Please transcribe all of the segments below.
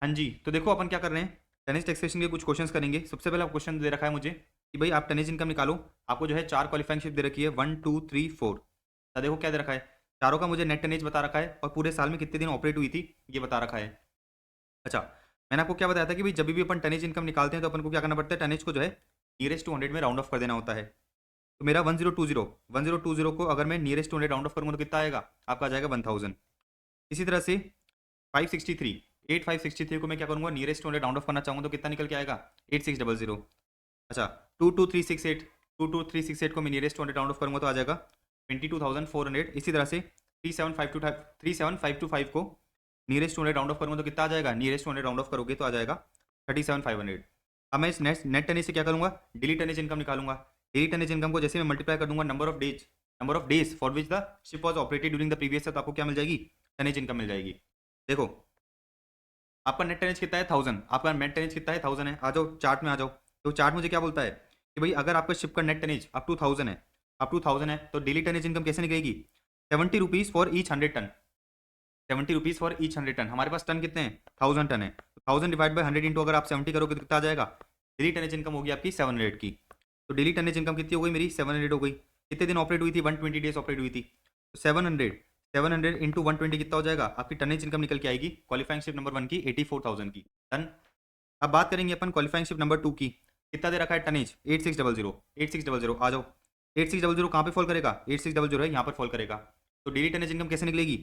हाँ जी, तो देखो अपन क्या कर रहे हैं, टनेज टैक्सेशन के कुछ क्वेश्चंस करेंगे। सबसे पहला क्वेश्चन दे रखा है मुझे कि भाई आप टनेज इनकम निकालो। आपको जो है 4 क्वालिफाइंग शिप दे रखी है, 1 2 3 4। तो देखो क्या दे रखा है, चारों का मुझे नेट टनेज बता रखा है और पूरे साल में कितने दिन ऑपरेट हुई थी ये बता रखा है। अच्छा, मैंने आपको क्या बताया था कि भाई जब भी अपन टनेज इनकम निकालते हैं तो अपन को क्या करना पड़ता है, टनेज को जो है नियरेस्ट टू 100 में राउंड ऑफ कर देना होता है। तो मेरा 1020 को अगर मैं नियरेस्ट टू 100 राउंड ऑफ करूंगा तो कितना आएगा, आपका आ जाएगा 1000। इसी तरह से 563 8563 को मैं क्या करूंगा, नियरेस्ट टू 100 राउंड ऑफ करना चाहूंगा तो कितना निकल के आएगा, 8600। अच्छा, 22368 को मैं नियरेस्ट 200 राउंड ऑफ करूंगा तो आ जाएगा 22400। इसी तरह से 37525 को नियरेस्ट 200 राउंड ऑफ करूंगा तो कितना आ जाएगा, नियरेस्ट 200 राउंड ऑफ करोगे तो आ जाएगा 37500। अब मैं इस नेट टनेज से क्या करूंगा, डेली टनेज इनकम निकालूंगा। डेली टनेज इनकम को जैसे मैं मल्टीप्लाई कर दूंगा number of days for which the ship was operated during the previous, तो आपको क्या मिल जाएगी, टनेज इनकम मिल जाएगी। देखो आपका नेट टेनेज कितना है 1000, आपका नेट टेनेज कितना है 1000 है। आ जाओ चार्ट में आ जाओ। तो चार्ट मुझे क्या बोलता है कि भाई अगर आपका शिप का नेट टेनेज अप टू 1000 है तो डेली टेनेज इनकम कैसे निकलेगी, 70 rupees for each 100 ton. 70 rupees for each 100 ton. हमारे पास टन कितने हैं, 1000 टन है। 1000 डिवाइड बाई 100 इंटू अगर आप 70 करोगे तो कितना आ जाएगा, डेली टनेज इनकम होगी आपकी 700 की। तो डेली टनेज इनकम कितनी हो गई मेरी, 700 हो गई। कितने दिन ऑपरेट हुई थी, 120 डेज ऑपरेट हुई थी। तो 700 इंटू 120 कितना हो जाएगा, आपकी टनेज इनकम निकल के आएगी क्वालिफाइंग शिप नंबर 1 की 84,000 की। डन। अब बात करेंगे अपन क्वालिफाइंग शिप नंबर 2 की। कितना दे रखा है टनेज, 8600 आ जाओ। 8600 कहाँ पे फॉल करेगा, 8600 है यहाँ पर फॉल करेगा। तो डेली टनेज इनकम कैसे निकलेगी,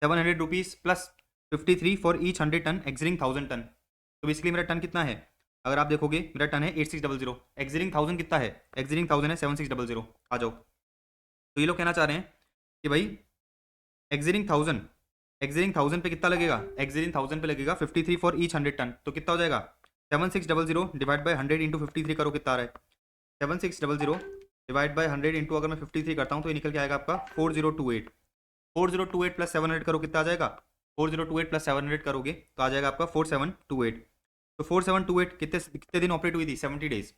700 rupees plus 53 for each 100 ton exceeding 1000 ton. तो बेसिकली मेरा टन कितना है, अगर आप देखोगे मेरा टन है 8600, एग्जिलिंग 1000 कितना है, एग्जिलिंग 1000 है 7600। आ जाओ। तो ये लोग कहना चाह रहे हैं कि भाई एग्जिलिंग 1000 पे कितना लगेगा, एग्जिलिंग 1000 पे लगेगा 53 फॉर ईच 100 टन। तो कितना हो जाएगा, 7600 डिवाइड बाई 100 इंटू 53 करो कितना आ रहा है, 7600 डिवाइड बाई 100 इंटू अगर मैं 53 करता हूँ तो ये निकल के आएगा आपका 4028। 4028 प्लस 700 करो कितना आ जाएगा, 4028 प्लस 700 करोगे तो आ जाएगा आपका 4728। तो 4728 कितने कितने दिन ऑपरेट हुई थी, 70 डेज।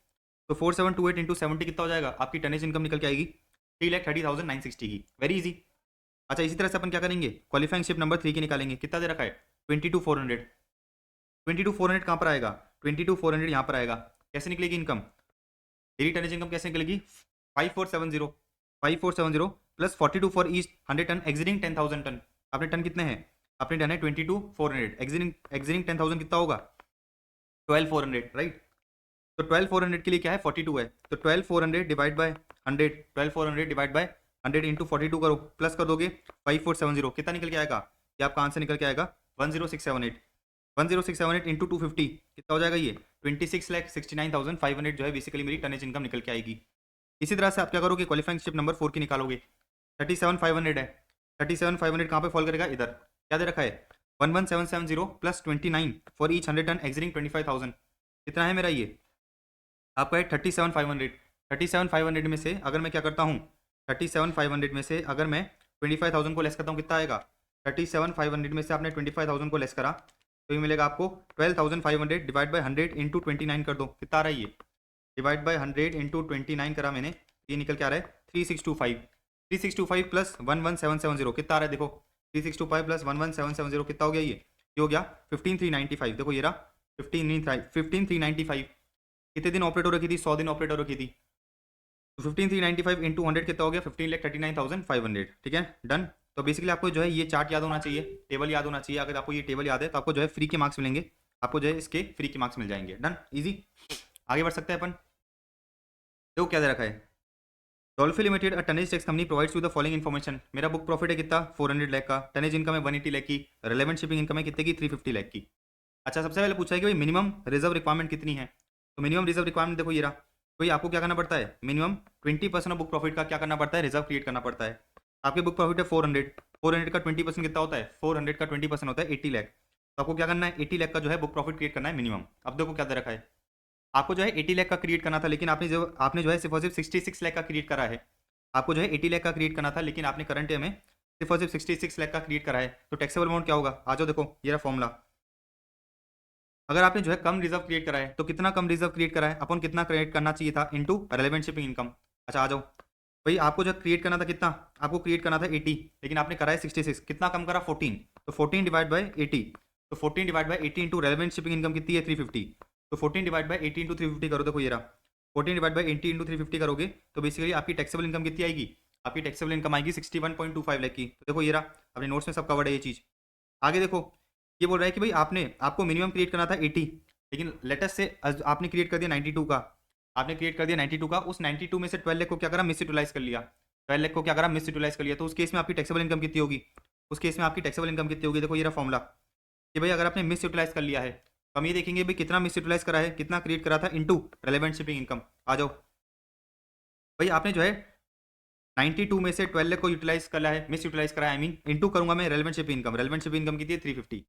तो 4728 इंटू 70 कितना हो जाएगा, आपकी टनेज इनकम निकल के आएगी 3,30,960 की। Very easy. अच्छा, इसी तरह से अपन क्या करेंगे, क्वालिफाइंग शिप नंबर 3 की निकालेंगे। कितना दे रखा है, 22,400। 22,400 कहाँ पर आएगा, 22,400 यहाँ पर आएगा। कैसे निकलेगी इनकम, डेली टनेज इनकम कैसे निकलेगी, 5470 plus 42 for each 100 ton exceeding 10,000 ton. अपने टन कितने हैं, अपने टन है 22,400, एग्जिटिंग 10,000 कितना होगा, 12,400 राइट। तो 12,400 के लिए क्या है, 42 है। तो 12,400 divide by 100, 12,400 divide by 100 into 42 करो, प्लस कर दोगे 5470, कितना निकल के आएगा, ये आपका आंसर निकल के आएगा 10678। 10678 इंटू 250 कितना हो जाएगा, ये 26,69,500 जो है बेसिकली मेरी टनेज इनकम निकल के आएगी। इसी तरह से आप क्या करोगे, क्वालिफाइंग शिप नंबर 4 की निकालोगे। 37,500 है, 37,500 कहाँ पे फॉल करेगा, इधर। क्या दे रखा है, 11,770 plus 29 for each 100 ton exceeding 25,000। कितना है मेरा ये, आपका है 37,500। 37,500 में से अगर मैं क्या करता हूँ, 37,500 में से अगर मैं 25,000 को लेस करता हूँ कितना आएगा, 37,500 में से आपने 25,000 को लेस करा तो ये मिलेगा आपको 12,500 डिवाइड बाई 100 इंटू 29 कर दो, कितना आ रहा है ये, डिवाइड बाई 100 इंटू 29 करा मैंने, ये निकल के आ रहा है 3625। 3625 प्लस 11,770 कितना आ रहा है, देखो 3625 प्लस 11,770 कितना हो गया, ये हो गया 15,395। देखो ये रहा 15,395। कितने दिन ऑपरेट हो रखी थी, 100 दिन ऑपरेट हो रखी थी। तो 15,395 इंटू 100 कितना हो गया, 15,39,500। ठीक है, डन। तो बेसिकली आपको जो है ये चार्ट याद होना चाहिए, टेबल याद होना चाहिए। अगर आपको ये टेबल याद है तो आपको जो है फ्री के मार्क्स मिलेंगे, आपको जो है इसके फ्री के मार्क्स मिल जाएंगे। Done, easy. आगे बढ़ सकते हैं अपन। देखो क्या दे रखा है, dolphin limited a tonnage tax company provides with the following information. मेरा बुक प्रॉफिट है कितना, 400 लाख का। टनेज इनकम है 180 लाख की। रेलेवेंट शिपिंग इनकम है कितने की, 350 लाख की। अच्छा, सबसे पहले पूछा है कि भाई मिनिमम रिजर्व रिक्वायरमेंट कितनी है। तो मिनिमम रिजर्व रिक्वायरमेंट देखो ये रहा। तो ये आपको क्या करना पड़ता है, मिनिमम 20% ऑफ बुक प्रॉफिट का क्या करना पड़ता है, रिजर्व क्रिएट करना पड़ता है। आपके बुक प्रॉफिट है 400 का 20% कितना होता है, 400 का 20% होता है 80 लाख। तो आपको क्या करना है, 80 लाख का जो है बुक प्रॉफिट क्रिएट करना है मिनिमम। अब देखो क्या दे रखा है, आपको जो है 80 लाख का क्रिएट करना था, लेकिन आपने जो है सिर्फ और सिर्फ 66 लाख का क्रिएट करा है। आपको जो है 80 लाख का क्रिएट करना था, लेकिन आपने करंट ईयर में सिर्फ और सिर्फ 66 लाख का क्रिएट करा है। तो टैक्सेबल अमाउंट क्या होगा, आ जाओ देखो ये रहा फॉर्मूला। अगर आपने जो है कम रिजर्व क्रिएट करा है तो कितना कम रिजर्व क्रिएट करा है, अपन कितना क्रिएट करना चाहिए था, इनटू रेलेवेंट शिपिंग इनकम। अच्छा आ जाओ भाई, आपको जो क्रिएट करना था कितना, आपको क्रिएट करना था 80, लेकिन आपने करा है 66, कितना कम करा 14। तो 14 डिवाइड बाई 80, तो 14 divide by 80 into relevant shipping income कितनी है 350। तो 14 डिवाइड बाई 80 इंटू 350 करो, देखो ये रहा 14 डिवाइड बाई 80 इंटू 350 करोगे तो बेसिकली आपकी टैक्सेबल इनकम कितनी आएगी, आपकी टैक्सेबल इनकम आएगी 61.25 लाख की। तो देखो ये रहा, अपने नोट्स में सब कवर्ड है ये चीज़। आगे देखो, ये बोल रहा है कि भाई आपको मिनिमम क्रिएट करना था 80, लेकिन लेटेस्ट से आपने क्रिएट कर दिया 92 का, आपने क्रिएट कर दिया 92 का, उस 92 में से 12 लाख को क्या करा, मिस यूटिलाइज कर लिया, 12 लाख को क्या करा, मिस यूटिलाइज कर लिया। तो उस केस में आपकी टैक्सेबल इनकम कितनी होगी, उस केस में आपकी टैक्सेबल इनकम कितनी होगी, देखो ये रहा फॉर्मूला कि भाई अगर आपने मिस यूटिलाइज कर लिया है तो हम ये देखेंगे भाई कितना मिस यूटिलाइज करा है, कितना क्रिएट करा था इनटू रेलेवेंट शिपिंग इनकम। आ जाओ भाई, आपने जो है 92 में से 12 लाख को यूटिलाइज करा है, मिस यूटिलाइज करा है, आई मीन इनटू करूंगा मैं relevant shipping income, relevant shipping income कितनी है 350।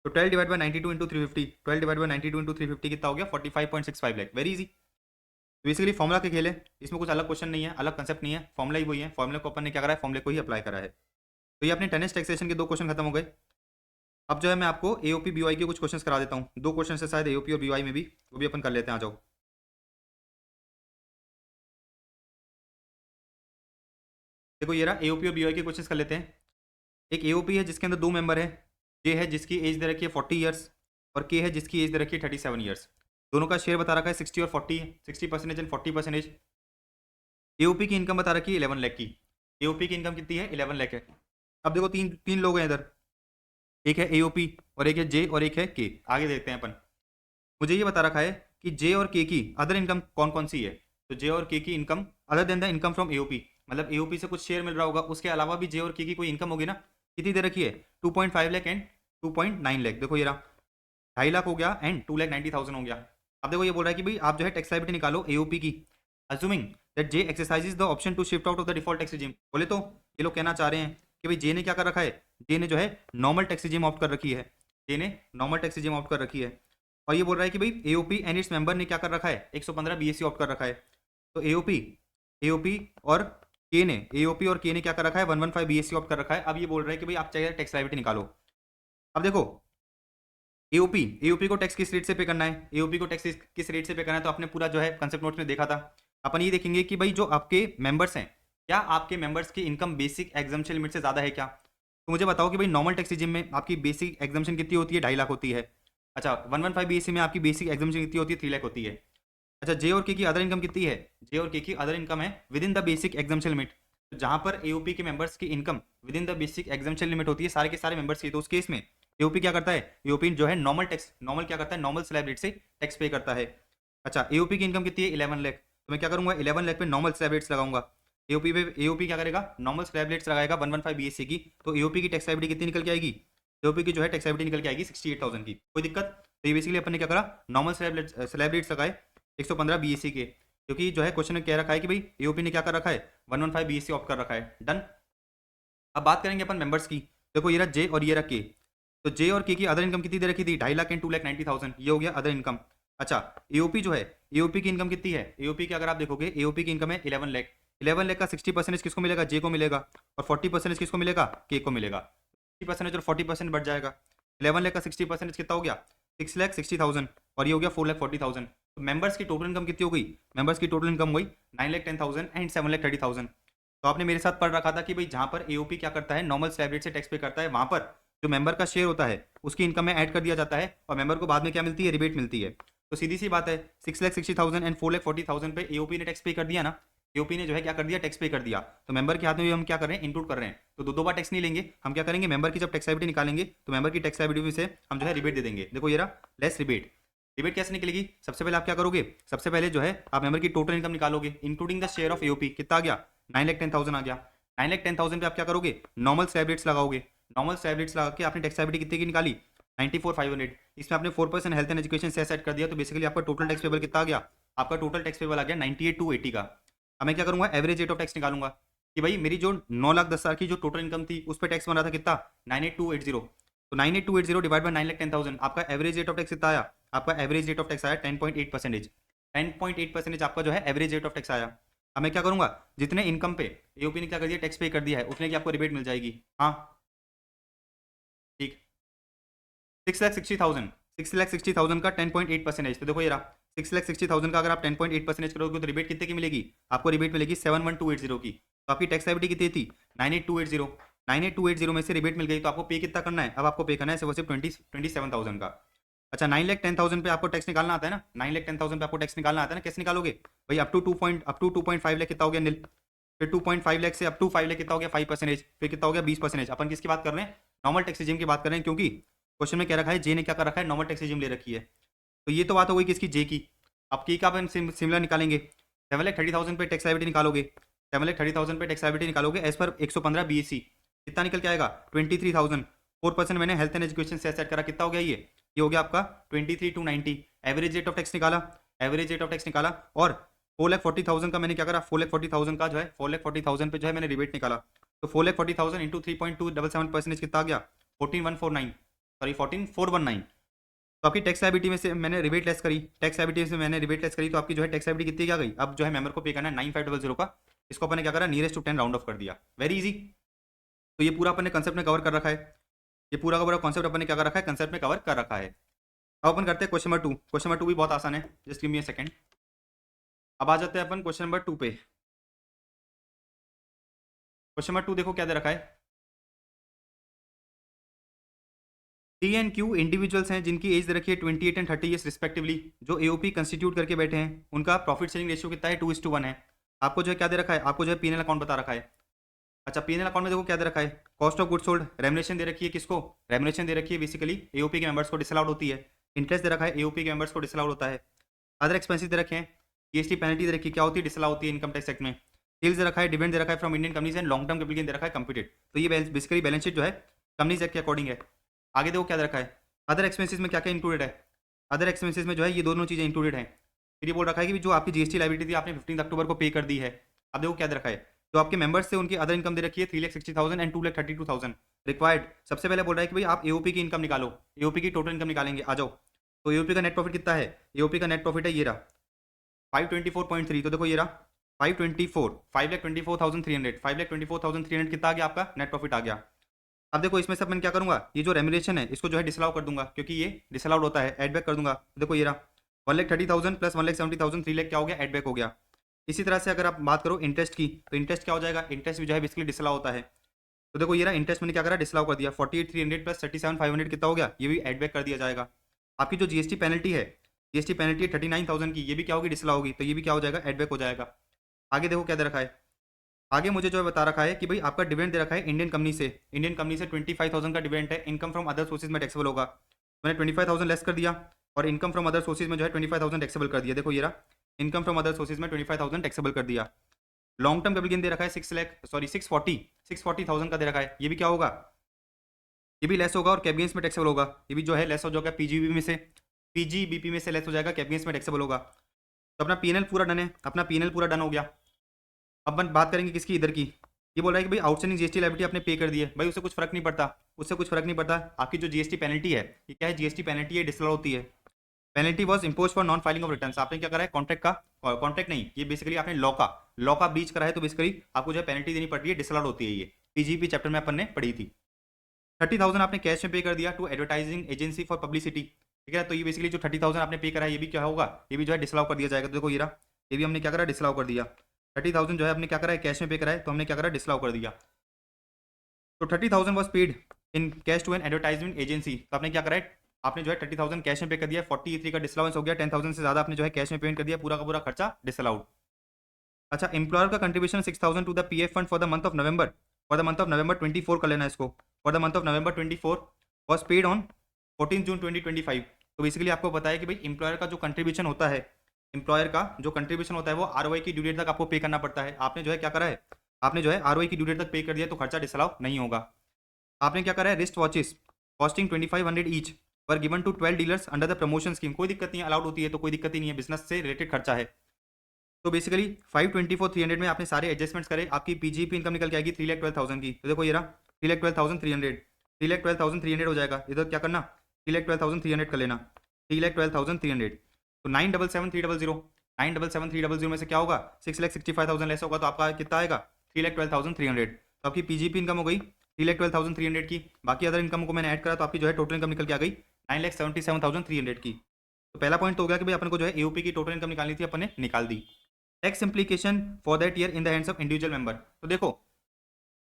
तो 12 divide by 92 into 350, 12 divide by 92 into 350 कितना हो गया 45.65 lakh. Very easy. Basically formula के खेल है, इसमें कुछ अलग क्वेश्चन नहीं है, अलग कंसेप्ट नहीं है, फॉर्मुला ही वही है, फॉर्मुला को अपन ने क्या करा है, फॉर्मुले को ही अप्लाई करा है। तो ये अपने 10 टैक्सेशन के 2 क्वेश्चन खत्म हो गए। अब जो है मैं आपको एओपी बीवाई के कुछ क्वेश्चंस करा देता हूँ, 2 क्वेश्चन से शायद एओपी और बीवाई में भी, वो भी अपन कर लेते हैं। आ जाओ, देखो ये रहा एओपी और बीवाई के क्वेश्चंस कर लेते हैं। एक एओपी है जिसके अंदर 2 मेंबर है, जे है जिसकी एज दे रखी है 40 ईयर्स और के है जिसकी एज दे रखी है 37 ईयर्स। दोनों का शेयर बता रखा है 60 और 40, 60% एंड 40%। एओपी की इनकम बता रखी है 11 लाख की, एओपी की इनकम कितनी है 11 लाख है। अब देखो तीन तीन लोग हैं इधर, एक है एओपी और एक है जे और एक है के। आगे देखते हैं अपन। मुझे ये बता रखा है कि जे और के की अदर इनकम कौन कौन सी है। तो जे और के की income other than the income from AOP, मतलब एओपी से कुछ शेयर मिल रहा होगा, उसके अलावा भी जे और के की कोई इनकम होगी ना। कितनी दे रखी है 2.5 लाख एंड 2.9 लाख। देखो ये रहा 2.5 लाख हो गया एंड 2,90,000 हो गया। अब देखो ये बोल रहा है कि भाई आप जो है टैक्स लायबिलिटी निकालो एओपी की, assuming that J exercises the option to shift out of the default tax regime. बोले तो ये लोग कहना चाह रहे हैं कि भाई जे ने क्या कर रखा है, जे ने जो है नॉर्मल टैक्स रिजिम ऑप्ट कर रखी है, जे ने नॉर्मल टैक्स रिजिम ऑप्ट कर रखी है। और ये बोल रहा है कि भाई एओपी एंड इट्स मेंबर ने क्या कर रखा है 115 बीएससी ऑप्ट कर रखा है। तो एओपी एओपी और के ने एओपी और के ने क्या कर रखा है 115 बीएससी ऑप्ट कर रखा है। अब ये बोल रहा है कि भाई आप चाहिए टैक्स लायबिलिटी निकालो। अब देखो एओपी एओपी को टैक्स किस रेट से पे करना है, एओपी को टैक्स किस रेट से पे करना है, तो आपने पूरा जो है कंसेप्ट नोट्स में देखा था। अपन ये देखेंगे कि भाई जो आपके मेंबर्स हैं, क्या आपके मेंबर्स की इनकम बेसिक एग्जम्पशन लिमिट से ज़्यादा है क्या। तो मुझे बताओ कि भाई नॉर्मल टैक्स रिजिम में आपकी बेसिक एग्जम्पशन कितनी होती है 2.5 लाख होती है। अच्छा 115 बीएससी में आपकी बेसिक एग्जम्पशन कितनी होती है 3 लाख होती है। अच्छा जे और के की अदर इनकम कितनी है, जे और के की अदर इनकम है with in the basic exemption limit. तो जहां पर एओपी के मेंबर्स की income with in the basic exemption limit होती है सारे के सारे मेंबर्स की, तो उस केस में एओपी क्या करता है, एओपी जो है नॉर्मल टैक्स, नॉर्मल क्या करता है, नॉर्मल स्लैब रेट से टैक्स पे करता है। अच्छा एओपी की इनकम कितनी है 11 लाख, तो मैं क्या करूंगा 11 लाख पे नॉर्मल स्लैब रेट्स लगाऊंगा। एओपी पे एओपी क्या करेगा नॉर्मल स्लैब रेट्स लगाएगा 115 बीएससी की, तो एओपी की टैक्स लायबिलिटी कितनी निकल के आएगी, एओपी की जो है टैक्स लायबिलिटी निकल के आएगी 68,000 की। कोई दिक्कत। तो ये बेसिकली अपन ने क्या करा नॉर्मल स्लैब रेट्स लगाए 115 बीएससी के, क्योंकि जो है क्वेश्चन में कह रखा है कि भाई एओपी ने क्या कर रखा है 115 बीएससी ऑप्ट कर रखा है। डन। अब बात करेंगे अपन मेंबर्स की। देखो ये रहा जे और ये रहा के। तो जे और के की अदर इनकम कितनी दे रखी थी 2.5 लाख एंड 2,90,000, ये हो गया अदर इनकम। अच्छा एओपी जो है एओपी की इनकम कितनी है, एओपी की अगर आप देखोगे एओपी की इनकम है 11 लाख। 11 लाख का 60% किसको मिलेगा, जे को मिलेगा, और 40% किसको मिलेगा, के को मिलेगा। 60% और 40% बढ़ जाएगा। 11 लाख का 60% कितना हो गया 6,60,000 और ये हो गया 4,40,000। तो मेंबर्स की टोटल इनकम कितनी हो गई, मेंबर्स की टोटल इनकम हुई 9,10,000 एंड 7,30,000। तो आपने मेरे साथ पढ़ रखा था कि भाई जहां पर एओपी क्या करता है नॉर्मल स्लैब रेट से टैक्स पे करता है, वहां पर जो मेंबर का शेयर होता है उसकी इनकम में ऐड कर दिया जाता है और मेंबर को बाद में क्या मिलती है, रिबेट मिलती है। तो सीधी सी बात है 6,60,000 एंड 4,40,000 पे एओपी ने टैक्स पे कर दिया ना, एओपी ने जो है क्या कर दिया टैक्स पे कर दिया। तो मेंबर के हाथ में भी हम क्या कर रहे हैं इंक्लूड कर रहे हैं, तो दो बार टैक्स नहीं लेंगे। हम क्या करेंगे मेंबर की जब टैक्स लायबिलिटी निकालेंगे तो मेंबर की टैक्स लायबिलिटी से हम जो है रिबेट दे देंगे। देखो ये रहा लेस रिबेट। रिबेट कैसे निकलेगी, सबसे पहले आप क्या करोगे, सबसे पहले जो है आप मेंबर की टोटल इनकम निकालोगे including the share of AOP, कितना आ गया 9,10,000 आ गया। 9,10,000 पे आप क्या करोगे नॉर्मल स्लैब रेट्स लगाओगे, नॉर्मल स्लैब रेट्स लगा के आपने टैक्स लायबिलिटी कितने की निकाली 94,500। इसमें आपने 4% हेल्थ एंड एजुकेशन से सेट कर दिया, तो बेसिकली आपका टोटल टैक्स पेबल कितना आ गया, आपका टोटल टैक्स पेबल आ गया 98,280 का। अब मैं क्या करूंगा एवरेज रेट ऑफ टैक्स निकालूंगा कि भाई मेरी जो 9,10,000 की जो टोटल इनकम थी उस पर टैक्स बन रहा था कितना 98,280। तो 98,280 डिवाइड बाय 9,10,000 आपका एवरेज रेट ऑफ टैक्स कितना आया, आपका एवरेज रेट ऑफ टैक्स आया 10.8%। 10.8% आपका जो है एवरेज रेट ऑफ टैक्स आया। अब मैं क्या करूंगा जितने इनकम पे एओपी ने क्या कर दिया टैक्स पे कर दिया है उतने की आपको रिबेट मिल जाएगी। हाँ ठीक 6,60,000 का 10.8%। तो देखो ये रहा 6,60,000 का अगर आप 10.8% करोगे तो रिबेट कितने की मिलेगी, आपको रिबेट मिलेगी 71,280 की। तो आपकी टैक्स लायबिलिटी कितनी थी 98,280। 98,280 में से रिबेट मिल गई तो आपको पे कितना करना है, अब आपको पे करना है सिर्फ 27,000 का। अच्छा 9,10,000 पे आपको टैक्स निकालना आता है ना, 9,10,000 पे आपको टैक्स निकालना आता है ना, कैसे निकालोगे भाई, अप टू 2.5 लाख कितना हो गया निल, फिर 2.5 लाख से अप टू 5 लाख कितना हो गया 5%, फिर कितना हो गया 20%। अपन किसकी बात कर रहे हैं, नॉर्मल टैक्स रेजिम की बात कर रहे हैं, क्योंकि क्वेश्चन में क्या रखा है, जे ने क्या कर रखा है, नॉर्मल टैक्स रेजिम ले रखी है। तो ये तो बात हो गई किसकी, जे की। अब की का अपन सिमिलर निकालेंगे, 7,30,000 पे टैक्स लायबिलिटी निकालोगे, 7,30,000 पे टैक्स लायबिलिटी निकालोगे एज पर 115 BAC, कितना निकल के आएगा 23,000। 4% मैंने हेल्थ एंड एजुकेशन से सेट करा, कितना हो गया ये हो गया आपका 23,290। एवरेज रेट ऑफ टैक्स निकाला, एवरेज रेट ऑफ टैक्स निकाला, और 4,40,000 का मैंने क्या करा, 4,40,000 का जो है 4,40,000 पे जो है मैंने रिबेट निकाला। तो 4,40,000 इंटू 3.277% कितना आ गया 14,149, सॉरी 14,419। तो आपकी टैक्स लायबिलिटी में से मैंने रिबेट लेस करी, टैक्स लायबिलिटी से मैंने रिबेट लेस करी, तो आपकी जो है टैक्स लायबिलिटी कितनी क्या गई, अब जो है मेंबर को पे करना है 9,500 का, इसको अपने क्या करा नियरेस्ट टू 10 राउंड ऑफ कर दिया, वेरी इजी। तो ये पूरा अपने कंसेप्ट में कवर कर रखा है, ये पूरा का पूरा कॉन्सेप्ट अपन ने क्या कर रखा है, कंसेप्ट में कवर कर रखा है। अब अपन करते हैं क्वेश्चन नंबर 2। क्वेश्चन नंबर 2 भी बहुत आसान है, just give me a second. अब आ जाते हैं अपन क्वेश्चन नंबर 2 पे। क्वेश्चन नंबर 2 देखो क्या दे रखा है, टी एंड क्यू इंडिविजुअल्स हैं जिनकी एज दे रखी है 28 एंड 30 ईयर्स रिस्पेक्टिवली, जो एओपी कंस्टिट्यूट करके बैठे हैं, उनका प्रॉफिट शेयरिंग रेशियो कितना है 2:1 है। आपको जो है क्या दे रखा है, आपको जो है पीएनएल अकाउंट बता रखा है। अच्छा पीएनएल अकाउंट में देखो क्या दे रखा है, cost of good sold, remuneration दे रखी है, किसको रेमुनेशन दे रखी है बेसिकली एओपी के मेंबर्स को डिसअलाउड होती है, इंटरेस्ट दे रखा है एओपी के मेंबर्स को डिसअलाउड होता है, अदर एक्सपेंसेस दे रखे हैं, जीएसटी पेनल्टी दे रखी है, क्या होती है डिसअलाउ होती है इनकम टैक्स एक्ट में, सेल्स दे रखा है, डिविडेंड दे रखा है from Indian companies and long term capital gain दे रखा है कंप्यूटेड। तो ये बेसिकली बैलेंस शीट जो है कंपनीज एक्ट के अकॉर्डिंग है। आगे देखो क्या दे रखा है, अदर एक्सपेंसेस में क्या क्या इंक्लूडेड है, अदर एक्सपेंसेस में जो है ये दोनों चीज़ें इंक्लूडेड हैं। फिर ये बोल रखा है कि जो आपकी जीएसटी लायबिलिटी थी आपने 15 अक्टूबर को पे कर दी है। अब देखो क्या दे रखा है, जो आपके मेंबर्स थे उनकी अदर इनकम दे रखी है 3,60,000 एंड 2,32,000 रिक्वायर्ड। सबसे पहले बोल रहा है कि भाई आप एओपी की इनकम निकालो, एओपी की टोटल इनकम निकालेंगे, आ जाओ। तो एओपी का नेट प्रॉफिट कितना है, एओपी का नेट प्रॉफिट है ये रहा 524.3, तो देखो ये रहा 5,24,300, 5,24,300 कितना आ गया आपका नेट प्रॉफिट आ गया। अब देखो इसमें सब मैं क्या करूंगा, ये जो रेमुनेशन है इसको जो है डिसअलाउ कर दूंगा, क्योंकि ये डिसअलाउड होता है, एड बैक कर दूंगा। देखो ये रहा 1,30,000 प्लस 1,70,000, 3 लाख क्या हो गया, एड बैक हो गया। इसी तरह से अगर आप बात करो इंटरेस्ट की, तो इंटरेस्ट क्या हो जाएगा, इंटरेस्ट भी जो है बेसिकली डिसअलाउ होता है। तो देखो ये रहा इंटरेस्ट मैंने क्या करा डिसअलाउ कर दिया, 48,300 प्लस 37,500 कितना हो गया, ये भी एड बैक कर दिया जाएगा। आपकी जो जीएसटी पेनल्टी है, जीएसटी पेनल्टी है 39,000 की, ये भी क्या होगी डिसअलाउ होगी, तो ये भी क्या हो जाएगा एड बैक हो जाएगा। आगे देखो क्या दे रखा है, आगे मुझे जो है बता रखा है कि भाई आपका डिविडेंड दे रखा है इंडियन कंपनी से, इंडियन कंपनी से 25,000 का डिविडेंड है, इनकम फ्रॉम अदर सोर्सेज में टैक्सेबल होगा। मैंने 25,000 लेस कर दिया और इनकम फ्रॉम अदर सोर्सेज में जो है 25,000 टैक्सेबल कर दिया। देखो ये रहा इनकम फ्रॉम अदर सोर्सेज में 25,000 टैक्सेबल कर दिया। लॉन्ग टर्म कैपिटल गेन दे रखा है 640,000 का दे रखा है, ये भी क्या होगा, ये भी लेस होगा और कैपिटल गेन्स में टैक्सेबल होगा, ये भी जो है लेस हो जाएगा पीजीबी में से, पीजीबीपी में से लेस हो जाएगा, कैपिटल गेन्स में टैक्सेबल होगा। तो अपना पीएनएल पूरा डन है, अपना पीएनएल पूरा डन हो गया। अब अपन बात करेंगे किसकी, इधर की। ये बोल रहा है कि भाई आउटस्टैंडिंग जीएसटी लायबिलिटी आपने पे कर दी है, भाई उससे कुछ फर्क नहीं पड़ता, उससे कुछ फर्क नहीं पड़ता। आपकी जो जीएसटी पेनल्टी है, ये क्या है, जीएसटी पेनल्टी है डिसअलाउ होती है। Penalty was impose for non filing of return, आपने क्या करा है कॉन्ट्रैक्ट का, कॉन्ट्रैक्ट नहीं, ये बेसिकली आपने लॉ का ब्रीच करा है, तो बेसिकली आपको जो है पेनल्टी देनी पड़ रही है, डिसअलाउड होती है। ये पीजीपी चैप्टर में अपन ने पढ़ी थी। 30,000 आपने कैश में पे कर दिया to advertising agency for publicity, ठीक है। तो ये बेसिकली जो 30,000 आपने पे करा है, ये भी क्या होगा, ये भी जो है डिसअलाउ कर दिया जाएगा। तो देखो ये रहा, ये भी हमने क्या करा डिसअलाउ कर दिया। 30,000 जो है हमने क्या करा है कैश में पे करा है, तो हमने क्या करा डिसअलाउ कर दिया। तो 30,000 was paid in cash to an advertisement agency, तो आपने क्या करा है, आपने जो है 30,000 कैश में पे कर दिया, 43 का डिसअलाउंस हो गया, 10,000 से ज़्यादा आपने जो है कैश में पेमेंट कर दिया, पूरा का पूरा खर्चा डिसअलाउड। अच्छा एम्प्लॉयर का contribution 6,000 to the PF fund for the month of November, 24 कर लेना इसको, for the month of November 24 was paid on 14 June 2025। तो बेसिकली आपको पता है कि भाई एम्प्लॉयर का जो कंट्रीब्यूशन होता है, एम्प्लॉयर का जो कंट्रीब्यूशन होता है वो आरओआई की ड्यू डेट तक आपको पे करना पड़ता है। आपने जो है क्या करा है, आपने जो है आरओआई की ड्यू डेट तक पे कर दिया, तो खर्चा डिसअलाउ नहीं होगा। आपने क्या करा है, रिस्ट वॉचेस कॉस्टिंग 2,500 ईच पर given to 12 dealers under the promotion scheme, कोई दिक्कत नहीं है, अलाउड होती है, तो कोई दिक्कत ही नहीं है, बिजनेस से रिलेटेड खर्चा है। तो बेसिकली 524,300 में आपने सारे एडजस्टमेंट्स करे, आपकी पीजीपी इनकम निकल के आएगी 3,12,000 की। तो देखो ये रहा 3,12,300, 3,12,300 हो जाएगा। इधर क्या करना 3,12,300 कर लेना, 3,12,300। तो 9,77,300, 9,77,300 में से क्या होगा 6,65,000 लेस होगा, तो आपका कितना आएगा 3,12,300। तो आपकी पीजीपी इनकम हो गई 3,12,300 की। बाकी अदर इनकम को मैंने ऐड करा, तो आपकी जो है टोटल इनकम निकल के आ गई 9,77,300 की। तो पहला पॉइंट तो हो गया कि भाई अपन को जो है एओपी की टोटल इनकम निकालनी थी, अपन ने निकाल दी। Tax implication for that year in the hands of individual member. तो देखो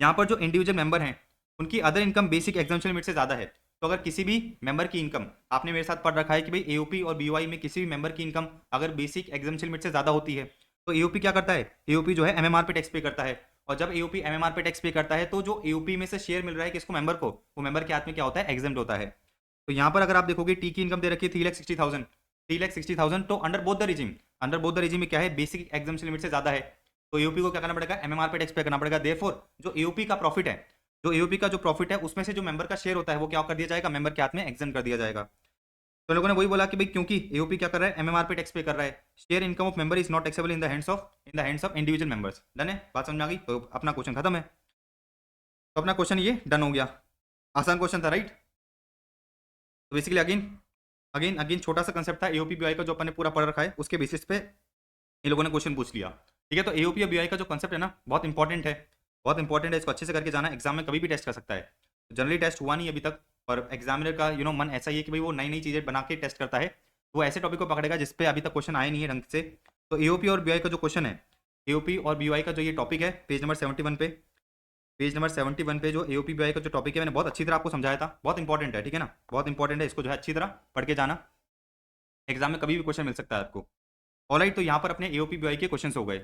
यहाँ पर जो इंडिविजुअल मेंबर हैं उनकी other income basic exemption limit से ज़्यादा है। तो अगर किसी भी मेंबर की इनकम, आपने मेरे साथ पढ़ रखा है कि भाई एओपी और बीओआई में किसी भी मेंबर की इनकम अगर बेसिक एग्जाम्पशन लिमिट से ज़्यादा होती है तो एओपी क्या करता है, एओपी जो है एमएमआर पे टैक्स पे करता है। और जब एओपी एमएमआर पे टैक्स पे करता है तो जो एओपी में से शेयर मिल रहा है किसको, मेंबर को, वो मेंबर के हाथ में क्या होता है, एग्जाम्प्ट होता है। तो यहाँ पर अगर आप देखोगे टी की इनकम दे रखी है 3,60,000, 3,60,000, तो under both the regime, under both the regime में क्या है, बेसिक एग्जाम्पशन लिमिट से ज़्यादा है। तो एओपी को क्या करना पड़ेगा, एमएमआर पे टैक्स पे करना पड़ेगा। देयरफॉर जो एओपी का प्रॉफिट है, जो एओपी का जो प्रॉफिट है उसमें से जो मेंबर का शेयर होता है वो क्या कर दिया जाएगा, मेंबर के हाथ में एग्जाम्प्ट कर दिया जाएगा। तो लोगों ने वही बोला कि भाई क्योंकि एओपी क्या कर रहा है, एमएमआर पे टैक्स पे कर रहा है, share income of member is not taxable in the hands of individual members. Done है, बात समझ में आ गई? तो अपना क्वेश्चन खत्म है। तो अपना क्वेश्चन ये डन हो गया, आसान क्वेश्चन था, राइट। तो बेसिकली अगेन अगेन अगेन छोटा सा कंसेप्ट था एओपी बीआई का जो अपन ने पूरा पढ़ रखा है, उसके बेसिस पे इन लोगों ने क्वेश्चन पूछ लिया। ठीक है, तो एओपी और बीआई का जो कंसेप्ट है ना, बहुत इंपॉर्टेंट है, बहुत इंपॉर्टेंट है। इसको अच्छे से करके जाना, एग्जाम में कभी भी टेस्ट कर सकता है। जनरली टेस्ट हुआ नहीं अभी तक, और एग्जामिनर का मन ऐसा ही है कि भाई वो नई नई चीज़ें बना के टेस्ट करता है। वो ऐसे टॉपिक को पकड़ेगा जिसपे अभी तक क्वेश्चन आए नहीं है ढंग से। तो एओपी और बीआई का जो क्वेश्चन है, एओपी और बीआई का जो ये टॉपिक है, पेज नंबर 71 पे, पेज नंबर 71 पे जो एओपी बीआई का जो टॉपिक है मैंने बहुत अच्छी तरह आपको समझाया था, बहुत इंपॉर्टेंट है, ठीक है ना, बहुत इंपॉर्टेंट है। इसको जो है अच्छी तरह पढ़ के जाना, एग्जाम में कभी भी क्वेश्चन मिल सकता है आपको। ऑलराइट, तो यहाँ पर अपने एओपी बीआई के क्वेश्चन हो गए।